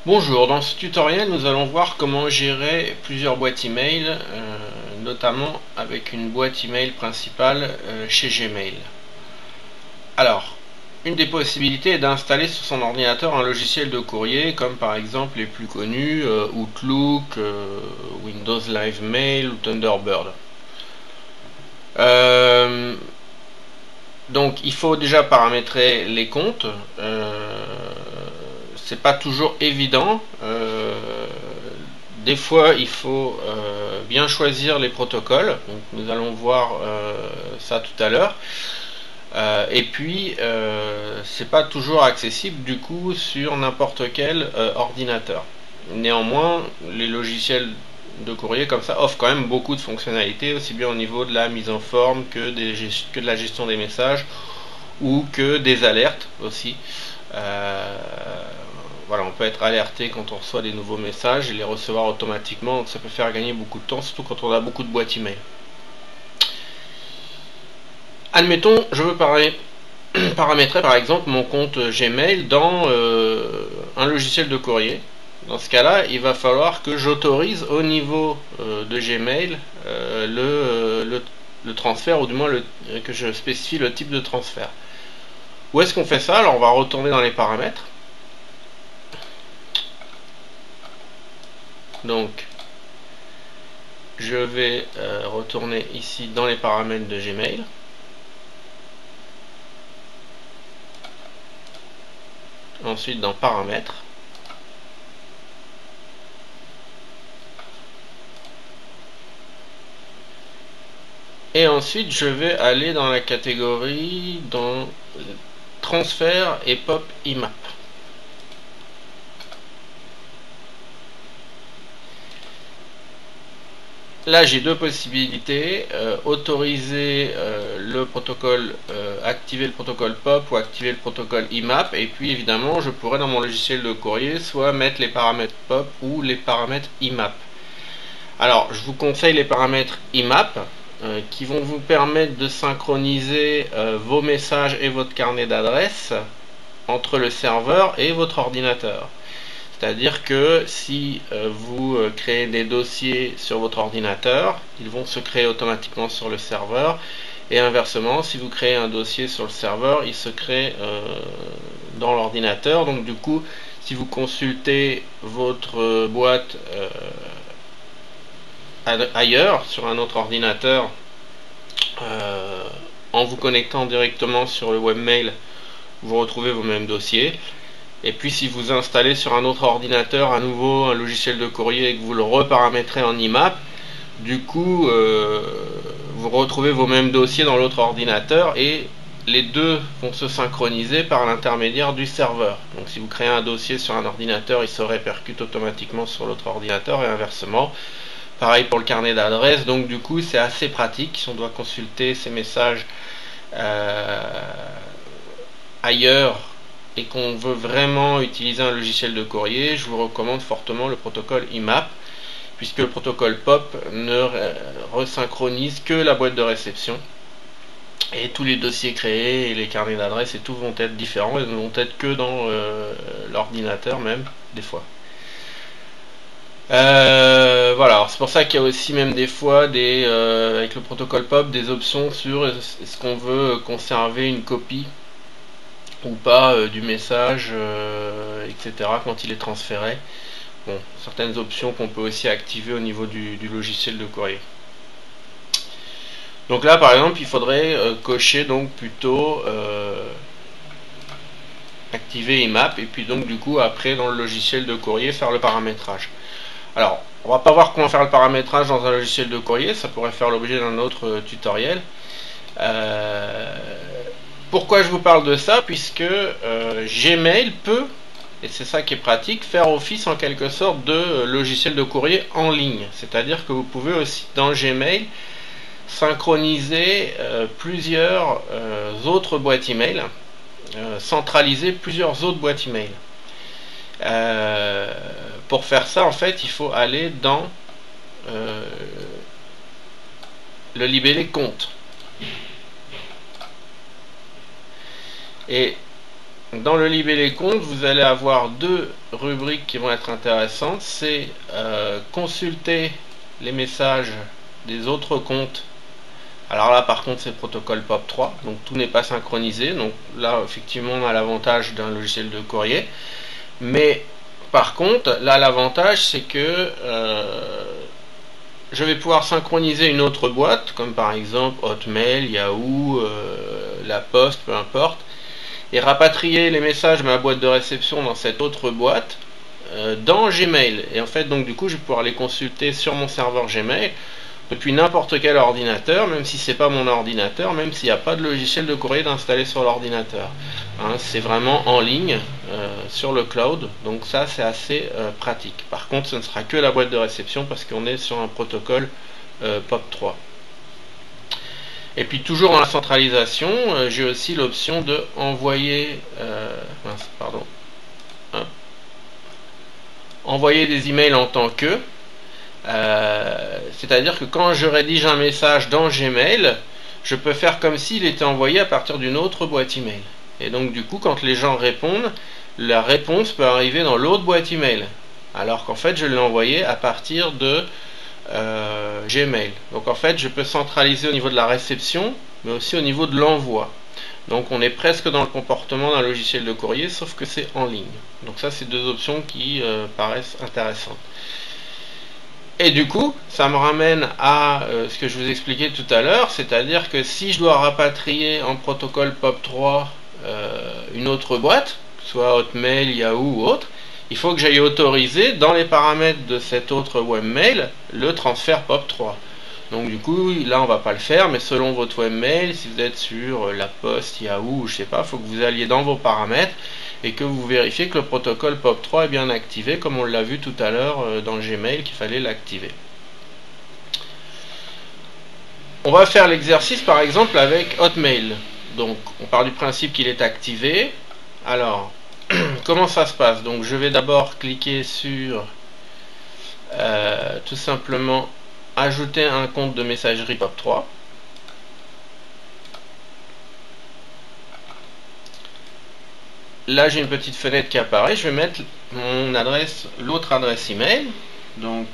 Bonjour, dans ce tutoriel nous allons voir comment gérer plusieurs boîtes email, notamment avec une boîte email principale chez Gmail. Alors, une des possibilités est d'installer sur son ordinateur un logiciel de courrier comme par exemple les plus connus Outlook, Windows Live Mail ou Thunderbird. Euh, donc il faut déjà paramétrer les comptes. C'est pas toujours évident. Des fois, il faut bien choisir les protocoles. Donc, nous allons voir ça tout à l'heure. Et puis, c'est pas toujours accessible du coup sur n'importe quel ordinateur. Néanmoins, les logiciels de courrier comme ça offrent quand même beaucoup de fonctionnalités, aussi bien au niveau de la mise en forme que de la gestion des messages ou que des alertes aussi. Euh, voilà, on peut être alerté quand on reçoit des nouveaux messages et les recevoir automatiquement, donc ça peut faire gagner beaucoup de temps, surtout quand on a beaucoup de boîtes email. Admettons, je veux paramétrer par exemple mon compte Gmail dans un logiciel de courrier. Dans ce cas-là, il va falloir que j'autorise au niveau de Gmail le transfert, ou du moins que je spécifie le type de transfert. Où est-ce qu'on fait ça? Alors on va retourner dans les paramètres. Donc je vais retourner ici dans les paramètres de Gmail. Ensuite dans paramètres. Et ensuite je vais aller dans la catégorie dans transfert et pop IMAP. Là j'ai deux possibilités, autoriser le protocole, activer le protocole POP ou activer le protocole IMAP, et puis évidemment je pourrais dans mon logiciel de courrier soit mettre les paramètres POP ou les paramètres IMAP. Alors je vous conseille les paramètres IMAP qui vont vous permettre de synchroniser vos messages et votre carnet d'adresses entre le serveur et votre ordinateur. C'est-à-dire que si vous créez des dossiers sur votre ordinateur, ils vont se créer automatiquement sur le serveur. Et inversement, si vous créez un dossier sur le serveur, il se crée dans l'ordinateur. Donc du coup, si vous consultez votre boîte ailleurs, sur un autre ordinateur, euh, en vous connectant directement sur le webmail, vous retrouvez vos mêmes dossiers. Et puis si vous installez sur un autre ordinateur à nouveau un logiciel de courrier et que vous le reparamétrez en IMAP, du coup vous retrouvez vos mêmes dossiers dans l'autre ordinateur et les deux vont se synchroniser par l'intermédiaire du serveur. Donc si vous créez un dossier sur un ordinateur, il se répercute automatiquement sur l'autre ordinateur et inversement. Pareil pour le carnet d'adresse, donc du coup c'est assez pratique si on doit consulter ces messages euh, ailleurs et qu'on veut vraiment utiliser un logiciel de courrier. Je vous recommande fortement le protocole IMAP, puisque le protocole POP ne resynchronise que la boîte de réception. Et tous les dossiers créés et les carnets d'adresses et tout vont être différents et ne vont être que dans l'ordinateur même, des fois. Voilà, c'est pour ça qu'il y a aussi même des fois avec le protocole POP des options sur est-ce qu'on veut conserver une copie ou pas du message, etc. quand il est transféré. Bon, certaines options qu'on peut aussi activer au niveau du logiciel de courrier. Donc là par exemple il faudrait cocher donc plutôt activer IMAP et puis donc du coup après dans le logiciel de courrier faire le paramétrage. Alors on va pas voir comment faire le paramétrage dans un logiciel de courrier, ça pourrait faire l'objet d'un autre tutoriel. Euh, Pourquoi je vous parle de ça? Puisque Gmail peut, et c'est ça qui est pratique, faire office en quelque sorte de logiciel de courrier en ligne. C'est-à-dire que vous pouvez aussi dans Gmail synchroniser plusieurs autres boîtes email, centraliser plusieurs autres boîtes email. Pour faire ça, en fait, il faut aller dans le libellé compte. Et dans le libellé compte, vous allez avoir deux rubriques qui vont être intéressantes. C'est consulter les messages des autres comptes. Alors là, par contre, c'est le protocole POP3, donc tout n'est pas synchronisé. Donc là, effectivement, on a l'avantage d'un logiciel de courrier. Mais par contre, là, l'avantage, c'est que je vais pouvoir synchroniser une autre boîte, comme par exemple Hotmail, Yahoo, La Poste, peu importe, et rapatrier les messages de ma boîte de réception dans cette autre boîte dans Gmail. Et en fait, donc du coup, je vais pouvoir les consulter sur mon serveur Gmail depuis n'importe quel ordinateur, même si c'est pas mon ordinateur, même s'il n'y a pas de logiciel de courrier d'installer sur l'ordinateur. Hein, c'est vraiment en ligne sur le cloud, donc ça c'est assez pratique. Par contre, ce ne sera que la boîte de réception parce qu'on est sur un protocole POP3. Et puis toujours dans la centralisation, j'ai aussi l'option de envoyer, envoyer des emails en tant que. C'est-à-dire que quand je rédige un message dans Gmail, je peux faire comme s'il était envoyé à partir d'une autre boîte email. Et donc du coup, quand les gens répondent, la réponse peut arriver dans l'autre boîte email, alors qu'en fait je l'ai envoyé à partir de Gmail. Donc en fait, je peux centraliser au niveau de la réception, mais aussi au niveau de l'envoi. Donc on est presque dans le comportement d'un logiciel de courrier, sauf que c'est en ligne. Donc ça, c'est deux options qui paraissent intéressantes. Et du coup, ça me ramène à ce que je vous expliquais tout à l'heure, c'est-à-dire que si je dois rapatrier en protocole POP3 une autre boîte, soit Hotmail, Yahoo ou autre, il faut que j'aille autoriser dans les paramètres de cette autre webmail le transfert POP3. Donc du coup, là on va pas le faire, mais selon votre webmail, si vous êtes sur La Poste, Yahoo, je sais pas, il faut que vous alliez dans vos paramètres et que vous vérifiez que le protocole POP3 est bien activé, comme on l'a vu tout à l'heure dans Gmail qu'il fallait l'activer. On va faire l'exercice par exemple avec Hotmail. Donc on part du principe qu'il est activé. Alors, comment ça se passe? Donc je vais d'abord cliquer sur tout simplement ajouter un compte de messagerie POP3. Là j'ai une petite fenêtre qui apparaît, je vais mettre mon adresse, l'autre adresse email, donc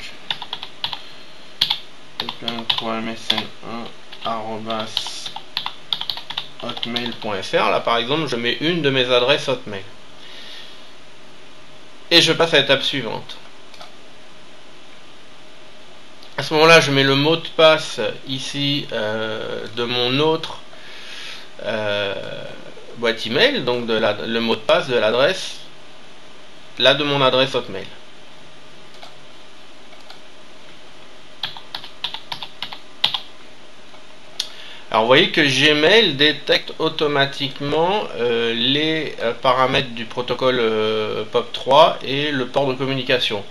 hotmail.fr. Là par exemple je mets une de mes adresses Hotmail. Et je passe à l'étape suivante. À ce moment-là, je mets le mot de passe ici de mon autre boîte email, donc le mot de passe de l'adresse, là de mon adresse Hotmail. Alors vous voyez que Gmail détecte automatiquement les paramètres du protocole POP3 et le port de communication.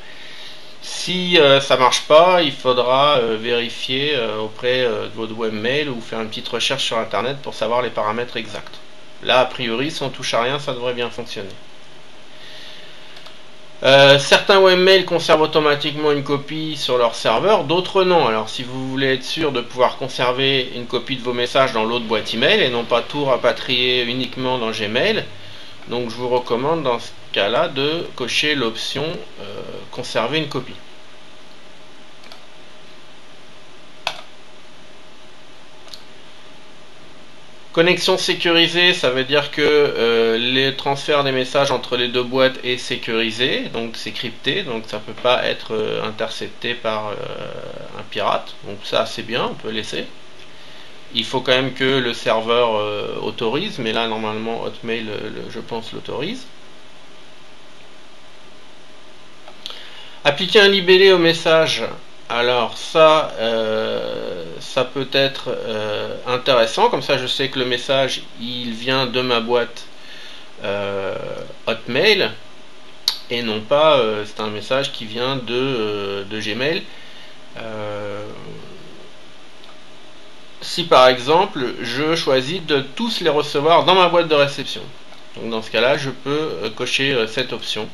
Si ça marche pas, il faudra vérifier auprès de votre webmail ou faire une petite recherche sur internet pour savoir les paramètres exacts. Là, a priori, si on touche à rien, ça devrait bien fonctionner. Certains webmails conservent automatiquement une copie sur leur serveur, d'autres non. Alors si vous voulez être sûr de pouvoir conserver une copie de vos messages dans l'autre boîte email et non pas tout rapatrier uniquement dans Gmail, donc je vous recommande dans ce cas-là de cocher l'option conserver une copie. Connexion sécurisée, ça veut dire que les transferts des messages entre les deux boîtes est sécurisé, donc c'est crypté, donc ça ne peut pas être intercepté par un pirate. Donc ça c'est bien, on peut laisser. Il faut quand même que le serveur autorise, mais là normalement Hotmail, je pense, l'autorise. Appliquer un libellé au message. Alors ça, ça peut être intéressant, comme ça je sais que le message il vient de ma boîte Hotmail et non pas c'est un message qui vient de Gmail. Si par exemple je choisis de tous les recevoir dans ma boîte de réception, donc dans ce cas là je peux cocher cette option.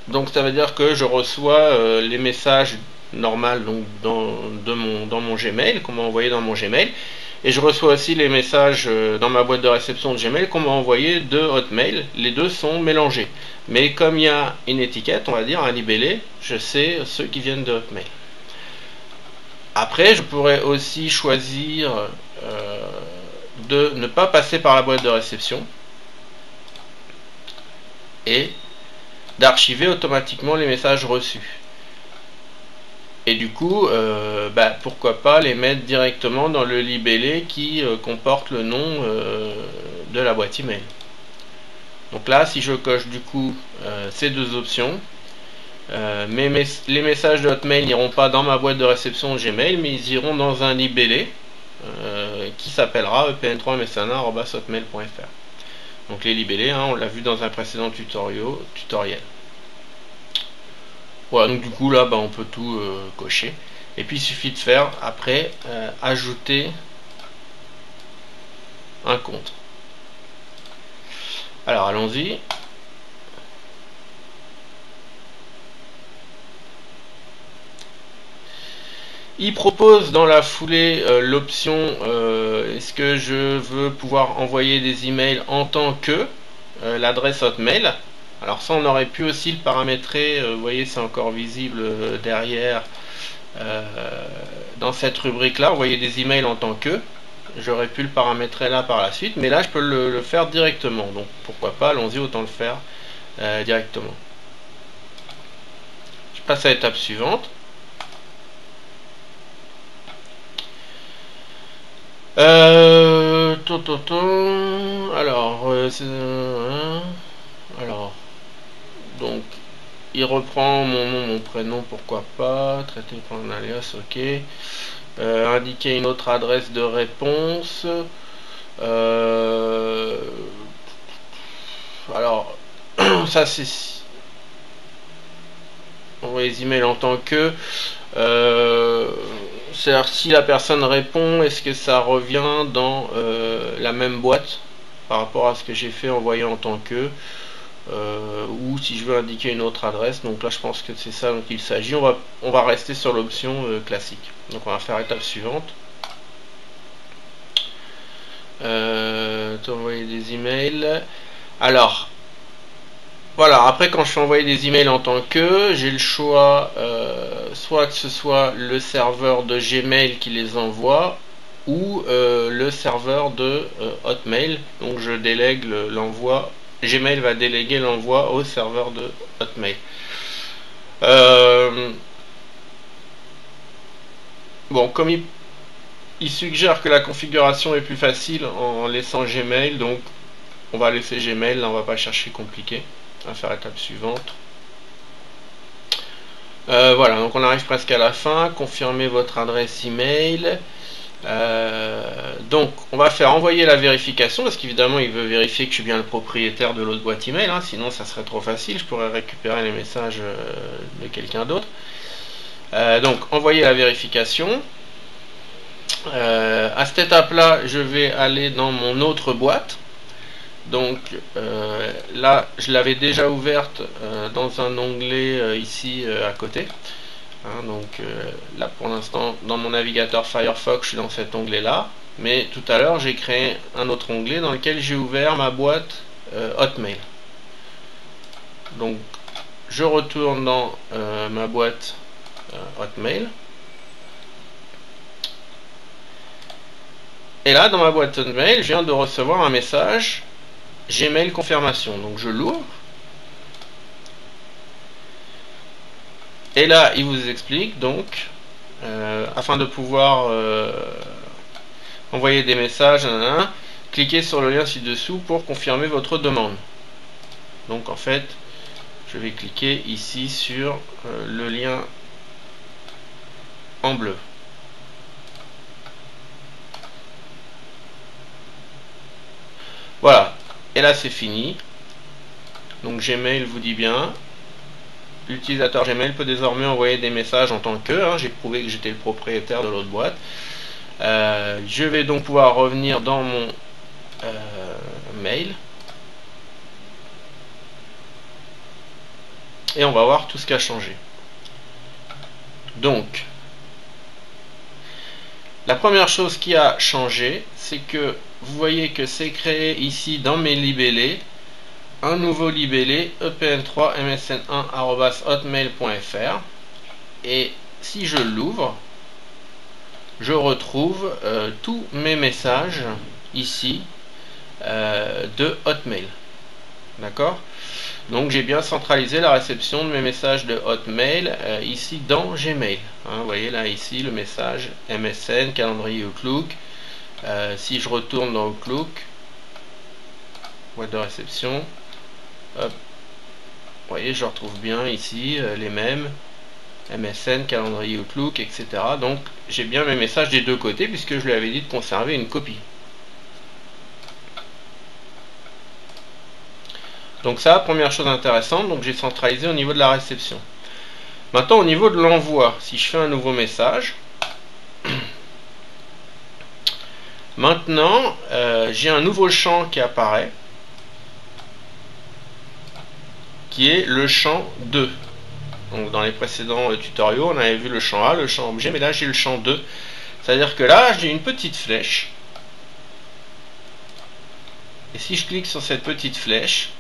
Donc ça veut dire que je reçois les messages normaux donc dans mon Gmail, qu'on m'a envoyé dans mon Gmail, Et je reçois aussi les messages dans ma boîte de réception de Gmail qu'on m'a envoyé de Hotmail. Les deux sont mélangés. Mais comme il y a une étiquette, on va dire un libellé, je sais ceux qui viennent de Hotmail. Après, je pourrais aussi choisir de ne pas passer par la boîte de réception et d'archiver automatiquement les messages reçus. Et du coup, pourquoi pas les mettre directement dans le libellé qui comporte le nom de la boîte email. Donc là, si je coche du coup ces deux options, les messages de Hotmail n'iront pas dans ma boîte de réception Gmail, mais ils iront dans un libellé qui s'appellera epn3msana@hotmail.fr. Donc les libellés, hein, on l'a vu dans un précédent tutoriel. Voilà, donc du coup là on peut tout cocher. Et puis il suffit de faire après ajouter un compte. Alors allons-y. Il propose dans la foulée l'option est-ce que je veux pouvoir envoyer des emails en tant que l'adresse Hotmail. Alors ça on aurait pu aussi le paramétrer, vous voyez c'est encore visible derrière dans cette rubrique là, envoyer des emails en tant que. J'aurais pu le paramétrer là par la suite, mais là je peux le faire directement, donc pourquoi pas, allons-y, autant le faire directement. Je passe à l'étape suivante. Alors, donc, il reprend mon nom, mon prénom, pourquoi pas, traiter par un alias, ok. Indiquer une autre adresse de réponse. Alors, ça c'est envoyer les emails en tant que. C'est-à-dire si la personne répond, est-ce que ça revient dans la même boîte par rapport à ce que j'ai fait envoyer en tant que, ou si je veux indiquer une autre adresse. Donc là je pense que c'est ça dont il s'agit. On va rester sur l'option classique. Donc on va faire l'étape suivante. Envoyer des emails. Alors voilà, après quand je fais envoyer des emails en tant que, j'ai le choix soit que ce soit le serveur de Gmail qui les envoie ou le serveur de Hotmail. Donc je délègue l'envoi, Gmail va déléguer l'envoi au serveur de Hotmail. Bon, comme il suggère que la configuration est plus facile en laissant Gmail, donc on va laisser Gmail, là on va pas chercher compliqué. On va faire l'étape suivante. Voilà, donc on arrive presque à la fin. Confirmez votre adresse email. Donc on va faire envoyer la vérification parce qu'évidemment il veut vérifier que je suis bien le propriétaire de l'autre boîte email, hein, sinon ça serait trop facile, je pourrais récupérer les messages de quelqu'un d'autre. Donc envoyer la vérification. À cette étape là je vais aller dans mon autre boîte. Donc là je l'avais déjà ouverte dans un onglet ici à côté, hein, donc là pour l'instant dans mon navigateur Firefox je suis dans cet onglet là, mais tout à l'heure j'ai créé un autre onglet dans lequel j'ai ouvert ma boîte Hotmail. Donc je retourne dans ma boîte Hotmail, et là dans ma boîte Hotmail je viens de recevoir un message Gmail confirmation. Donc je l'ouvre et là il vous explique donc afin de pouvoir envoyer des messages, cliquez sur le lien ci-dessous pour confirmer votre demande. Donc en fait je vais cliquer ici sur le lien en bleu. Voilà, et là c'est fini. Donc Gmail vous dit bien, l'utilisateur Gmail peut désormais envoyer des messages en tant que, hein, j'ai prouvé que j'étais le propriétaire de l'autre boîte. Je vais donc pouvoir revenir dans mon mail et on va voir tout ce qui a changé. Donc La première chose qui a changé, c'est que vous voyez que c'est créé ici dans mes libellés un nouveau libellé epn3msn1@hotmail.fr, et si je l'ouvre, je retrouve tous mes messages ici de Hotmail. D'accord? Donc j'ai bien centralisé la réception de mes messages de Hotmail ici dans Gmail. Vous voyez là ici le message MSN, calendrier Outlook. Si je retourne dans Outlook, boîte de réception, hop, vous voyez, je retrouve bien ici les mêmes MSN, calendrier Outlook, etc. Donc j'ai bien mes messages des deux côtés puisque je lui avais dit de conserver une copie. Donc ça, première chose intéressante, donc j'ai centralisé au niveau de la réception. Maintenant au niveau de l'envoi, si je fais un nouveau message, maintenant j'ai un nouveau champ qui apparaît, qui est le champ 2. Donc dans les précédents tutoriaux, on avait vu le champ A, le champ objet, mais là j'ai le champ 2. C'est-à-dire que là, j'ai une petite flèche. Et si je clique sur cette petite flèche,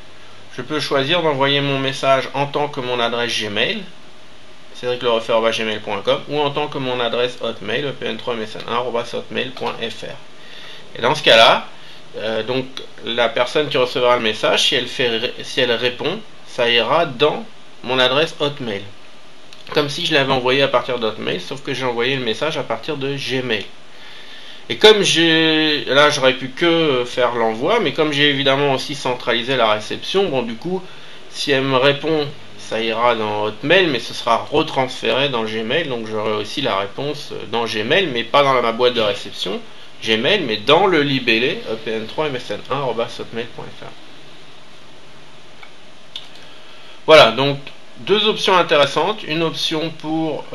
je peux choisir d'envoyer mon message en tant que mon adresse Gmail, cédriclerefer@gmail.com, ou en tant que mon adresse Hotmail, epn3msn1@hotmail.fr. Et dans ce cas-là, donc la personne qui recevra le message, si elle répond, ça ira dans mon adresse Hotmail. Comme si je l'avais envoyé à partir d'Hotmail, sauf que j'ai envoyé le message à partir de Gmail. Et comme là j'aurais pu que faire l'envoi, mais comme j'ai évidemment aussi centralisé la réception, bon du coup, si elle me répond, ça ira dans Hotmail, mais ce sera retransféré dans Gmail, donc j'aurai aussi la réponse dans Gmail, mais pas dans ma boîte de réception Gmail, mais dans le libellé epn3msn1@hotmail.fr. Voilà, donc deux options intéressantes, une option pour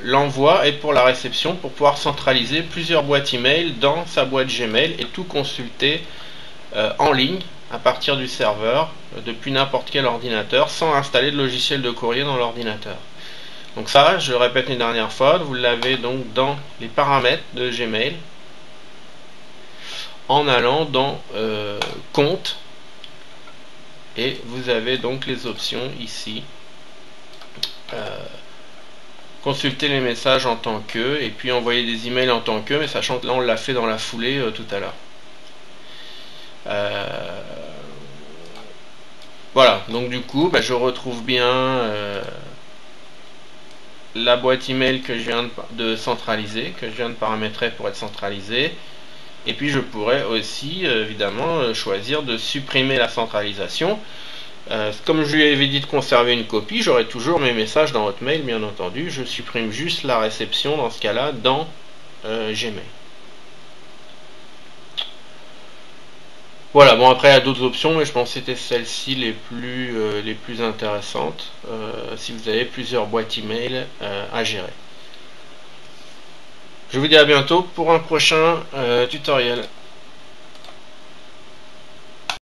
l'envoi et pour la réception, pour pouvoir centraliser plusieurs boîtes email dans sa boîte Gmail et tout consulter en ligne à partir du serveur depuis n'importe quel ordinateur sans installer de logiciel de courrier dans l'ordinateur. Donc ça, je le répète une dernière fois, vous l'avez donc dans les paramètres de Gmail en allant dans compte, et vous avez donc les options ici. Consulter les messages en tant que, et puis envoyer des emails en tant que, mais sachant que là on l'a fait dans la foulée tout à l'heure. Voilà, donc du coup je retrouve bien la boîte email que je viens de centraliser, que je viens de paramétrer pour être centralisée, et puis je pourrais aussi évidemment choisir de supprimer la centralisation. Comme je lui avais dit de conserver une copie, j'aurai toujours mes messages dans Hotmail, bien entendu. Je supprime juste la réception dans ce cas-là dans Gmail. Voilà, bon après il y a d'autres options, mais je pense que c'était celles-ci les plus intéressantes si vous avez plusieurs boîtes email à gérer. Je vous dis à bientôt pour un prochain tutoriel.